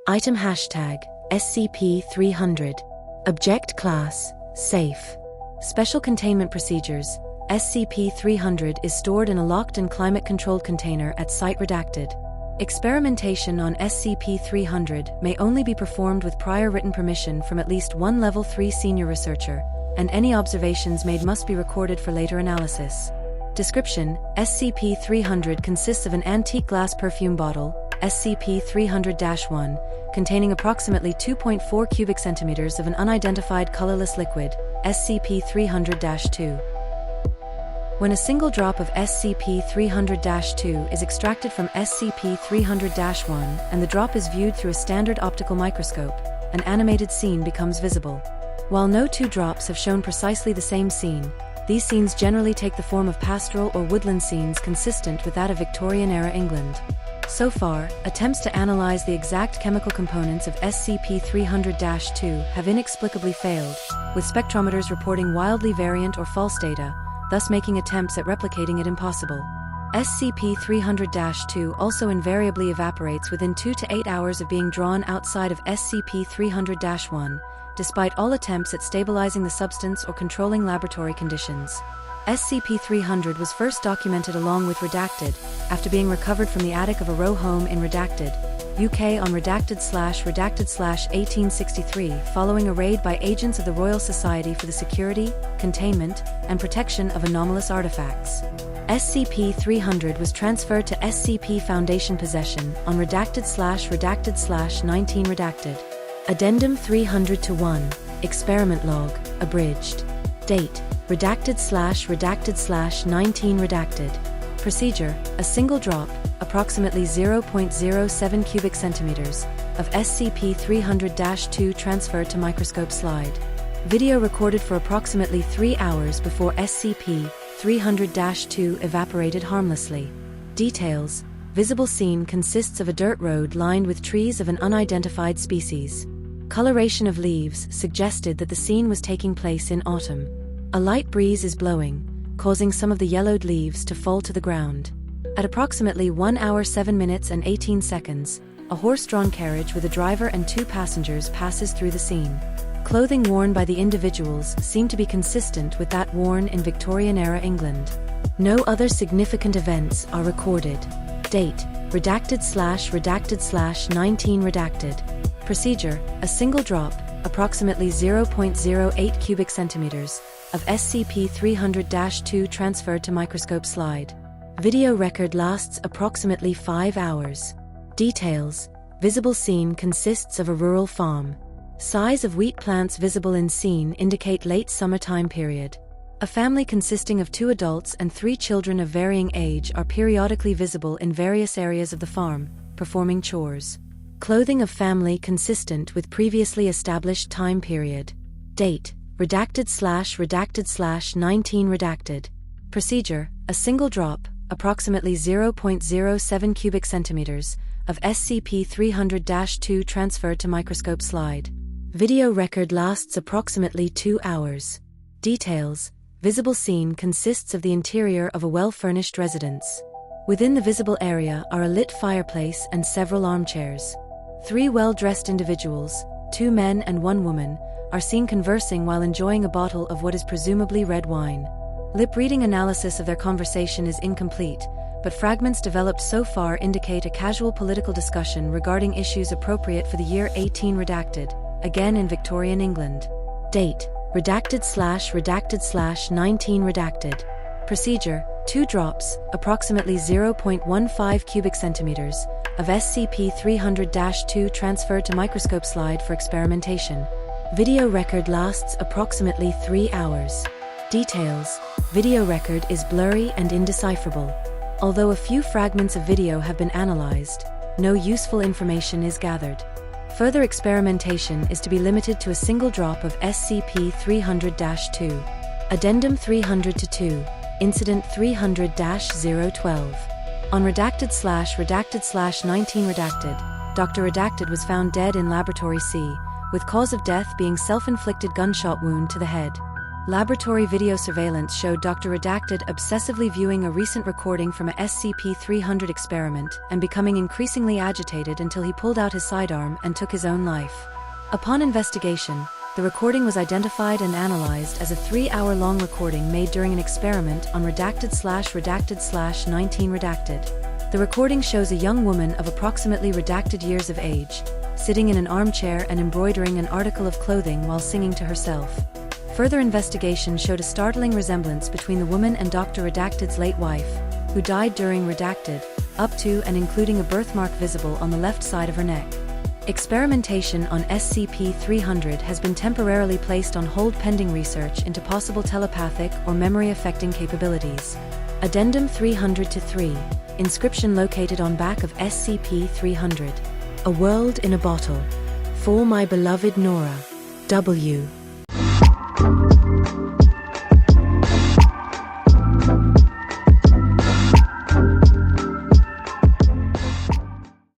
Item hashtag SCP-300. Object Class Safe. Special Containment Procedures. SCP-300 is stored in a locked and climate-controlled container at Site Redacted. Experimentation on SCP-300 may only be performed with prior written permission from at least one Level 3 senior researcher, and any observations made must be recorded for later analysis. Description: SCP-300 consists of an antique glass perfume bottle, SCP-300-1, containing approximately 2.4 cubic centimeters of an unidentified colorless liquid, SCP-300-2. When a single drop of SCP-300-2 is extracted from SCP-300-1 and the drop is viewed through a standard optical microscope, an animated scene becomes visible. While no two drops have shown precisely the same scene, these scenes generally take the form of pastoral or woodland scenes consistent with that of Victorian-era England. So far, attempts to analyze the exact chemical components of SCP-300-2 have inexplicably failed, with spectrometers reporting wildly variant or false data, thus making attempts at replicating it impossible. SCP-300-2 also invariably evaporates within 2 to 8 hours of being drawn outside of SCP-300-1, despite all attempts at stabilizing the substance or controlling laboratory conditions. SCP-300 was first documented along with Redacted, after being recovered from the attic of a row home in Redacted, UK on Redacted/1863 following a raid by agents of the Royal Society for the Security, Containment, and Protection of Anomalous Artifacts. SCP-300 was transferred to SCP Foundation possession on Redacted/Redacted/19 Redacted. Addendum 300-1, Experiment Log, Abridged. Date: Redacted/Redacted/19 Redacted. Procedure: a single drop, approximately 0.07 cubic centimeters, of SCP-300-2 transferred to microscope slide. Video recorded for approximately 3 hours before SCP-300-2 evaporated harmlessly. Details: visible scene consists of a dirt road lined with trees of an unidentified species. Coloration of leaves suggested that the scene was taking place in autumn. A light breeze is blowing, causing some of the yellowed leaves to fall to the ground. At approximately 1 hour 7 minutes and 18 seconds, a horse-drawn carriage with a driver and 2 passengers passes through the scene. Clothing worn by the individuals seem to be consistent with that worn in Victorian-era England. No other significant events are recorded. Date: Redacted/Redacted/19 Redacted. Procedure: a single drop, approximately 0.08 cubic centimeters, of SCP-300-2 transferred to microscope slide. Video record lasts approximately 5 hours. Details: visible scene consists of a rural farm. Size of wheat plants visible in scene indicate late summertime period. A family consisting of 2 adults and 3 children of varying age are periodically visible in various areas of the farm, performing chores. Clothing of family consistent with previously established time period. Date: Redacted/Redacted/19 Redacted. Procedure: a single drop, approximately 0.07 cubic centimeters, of SCP-300-2 transferred to microscope slide. Video record lasts approximately 2 hours. Details: visible scene consists of the interior of a well-furnished residence. Within the visible area are a lit fireplace and several armchairs. 3 well-dressed individuals, 2 men and 1 woman, are seen conversing while enjoying a bottle of what is presumably red wine. Lip-reading analysis of their conversation is incomplete, but fragments developed so far indicate a casual political discussion regarding issues appropriate for the year 18 Redacted, again in Victorian England. Date: Redacted/Redacted/19 Redacted. Procedure: 2 drops, approximately 0.15 cubic centimeters, of SCP-300-2 transferred to microscope slide for experimentation. Video record lasts approximately 3 hours. Details: video record is blurry and indecipherable. Although a few fragments of video have been analyzed, no useful information is gathered. Further experimentation is to be limited to a single drop of SCP-300-2. Addendum 300-2, Incident 300-012. On Redacted/Redacted/19 Redacted, Dr. Redacted was found dead in Laboratory C, with cause of death being self-inflicted gunshot wound to the head. Laboratory video surveillance showed Dr. Redacted obsessively viewing a recent recording from a SCP-300 experiment and becoming increasingly agitated until he pulled out his sidearm and took his own life. Upon investigation, the recording was identified and analyzed as a 3-hour-long recording made during an experiment on redacted/redacted/19 redacted. The recording shows a young woman of approximately redacted years of age, sitting in an armchair and embroidering an article of clothing while singing to herself. Further investigation showed a startling resemblance between the woman and Dr. Redacted's late wife, who died during Redacted, up to and including a birthmark visible on the left side of her neck. Experimentation on SCP-300 has been temporarily placed on hold pending research into possible telepathic or memory-affecting capabilities. Addendum 300-3, inscription located on back of SCP-300. A world in a bottle. For my beloved Nora. W.